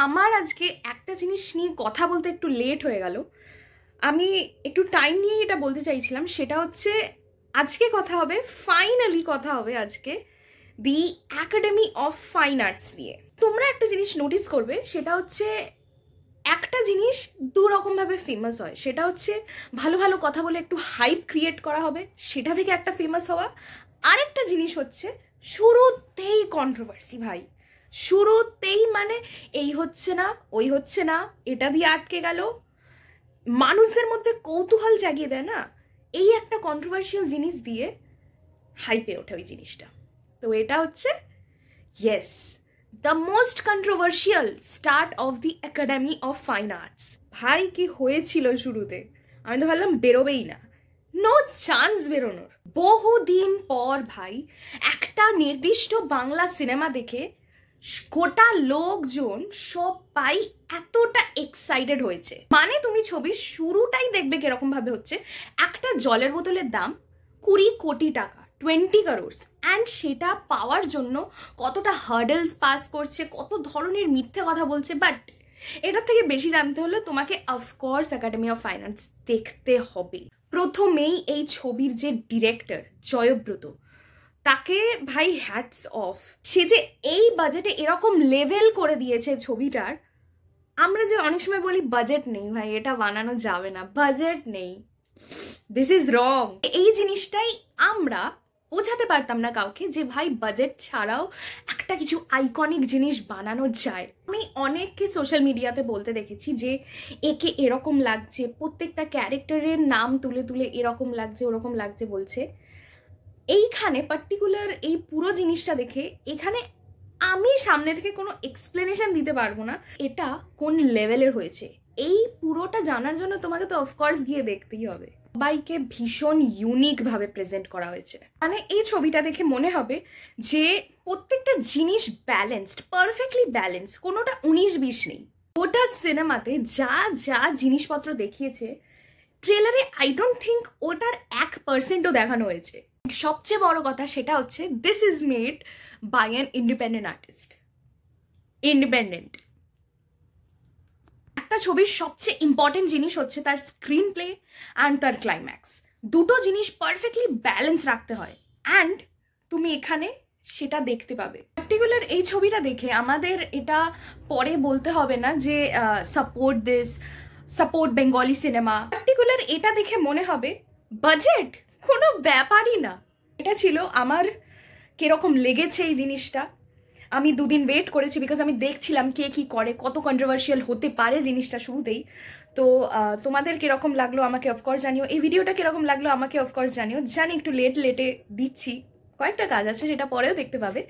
আমার আজকে একটা জিনিস নিয়ে কথা বলতে একটু লেট হয়ে গেল। আমি একটু টাইম নিয়ে এটা বলতে চাইছিলাম, সেটা হচ্ছে আজকে কথা হবে, ফাইনালি কথা হবে আজকে দি একাডেমি অফ ফাইন আর্টস নিয়ে। তোমরা একটা জিনিস নোটিস করবে, সেটা হচ্ছে একটা জিনিস দু রকমভাবে ফেমাস হয়। সেটা হচ্ছে ভালো ভালো কথা বলে একটু হাইপ ক্রিয়েট করা হবে, সেটা থেকে একটা ফেমাস হওয়া। আরেকটা জিনিস হচ্ছে শুরুতেই কন্ট্রোভার্সি। ভাই শুরুতেই মানে এই হচ্ছে না, ওই হচ্ছে না, এটা দিয়ে আটকে গেল, মানুষদের মধ্যে কৌতূহল জাগিয়ে দেয় না, এই একটা কন্ট্রোভার্সিয়াল জিনিস দিয়ে হাইপে ওঠে ওই জিনিসটা। তো এটা হচ্ছে yes the most controversial start of the academy of fine arts. ভাই কি হয়েছিল শুরুতে, আমি তো ভাবলাম বেরোবেই না, নো চান্স বেরোনোর। বহুদিন পর ভাই একটা নির্দিষ্ট বাংলা সিনেমা দেখে গোটা লোকজন সবাই এতটা এক্সাইটেড হয়েছে। মানে তুমি ছবির শুরুটাই দেখবে কিরকম ভাবে হচ্ছে, একটা জলের বোতলের দাম 20 কোটি টাকা, 20 crores, অ্যান্ড সেটা পাওয়ার জন্য কতটা হার্ডেলস পাস করছে, কত ধরনের মিথ্যে কথা বলছে। বাট এটার থেকে বেশি জানতে হলে তোমাকে of course academy of fine arts দেখতে হবে। প্রথমেই এই ছবির যে ডিরেক্টর জয়ব্রত, তাকে ভাই হ্যাটস অফ। সে যে এই বাজেটে এরকম লেভেল করে দিয়েছে ছবিটার। আমরা যে অনেক সময় বলি বাজেট নেই, ভাই এটা বানানো যাবে না, বাজেট নেই, দিস ইজ রং। এই জিনিসটাই আমরা বোঝাতে পারতাম না কাউকে যে ভাই বাজেট ছাড়াও একটা কিছু আইকনিক জিনিস বানানো যায়। আমি অনেককে সোশ্যাল মিডিয়াতে বলতে দেখেছি যে একে এরকম লাগছে, প্রত্যেকটা ক্যারেক্টারের নাম তুলে তুলে এরকম লাগছে ওরকম লাগছে বলছে। এইখানে পার্টিকুলার এই পুরো জিনিসটা দেখে এখানে আমি সামনে থেকে কোনো এক্সপ্লেনেশন দিতে পারবো না এটা কোন লেভেলের হয়েছে। এই পুরোটা জানার জন্য তোমাকে তো অফকোর্স গিয়ে দেখতেই হবে। সবাইকে ভীষণ ইউনিক ভাবে প্রেজেন্ট করা হয়েছে। মানে এই ছবিটা দেখে মনে হবে যে প্রত্যেকটা জিনিস ব্যালেন্সড, পারফেক্টলি ব্যালেন্স, কোনোটা 19-20 নেই। ওটা সিনেমাতে যা যা জিনিসপত্র দেখিয়েছে ট্রেলারে আই ডোন্ট থিঙ্ক ওটার 1%ও দেখানো হয়েছে। সবচেয়ে বড় কথা সেটা হচ্ছে this is made by an independent artist. Independent একটা ছবির সবচেয়ে ইম্পর্টেন্ট জিনিস হচ্ছে তার স্ক্রিন প্লে অ্যান্ড তার ক্লাইম্যাক্স। দুটো জিনিস পারফেক্টলি ব্যালেন্স রাখতে হয়, অ্যান্ড তুমি এখানে সেটা দেখতে পাবে। পার্টিকুলার এই ছবিটা দেখে আমাদের এটা পরে বলতে হবে না যে support this, support Bengali cinema. Particular এটা দেখে মনে হবে বাজেট কোনো ব্যাপারই না। এটা ছিল আমার কিরকম লেগেছে এই জিনিসটা। আমি দুদিন ওয়েট করেছি, বিকজ আমি দেখছিলাম কে কি করে, কত কন্ট্রোভার্সিয়াল হতে পারে জিনিসটা শুরুতেই। তো তোমাদের কিরকম লাগলো আমাকে অফকোর্স জানিও, এই ভিডিওটা কিরকম লাগলো আমাকে অফকোর্স জানিও। জানি একটু লেটে দিচ্ছি, কয়েকটা কাজ আছে, সেটা পরেও দেখতে পাবে।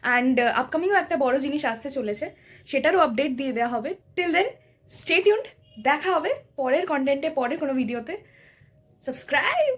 অ্যান্ড আপকামিংও একটা বড় জিনিস আসতে চলেছে, সেটারও আপডেট দিয়ে দেওয়া হবে। টিল দেন স্টে টিউনড, দেখা হবে পরের কন্টেন্টে, পরের কোনো ভিডিওতে। সাবস্ক্রাইব।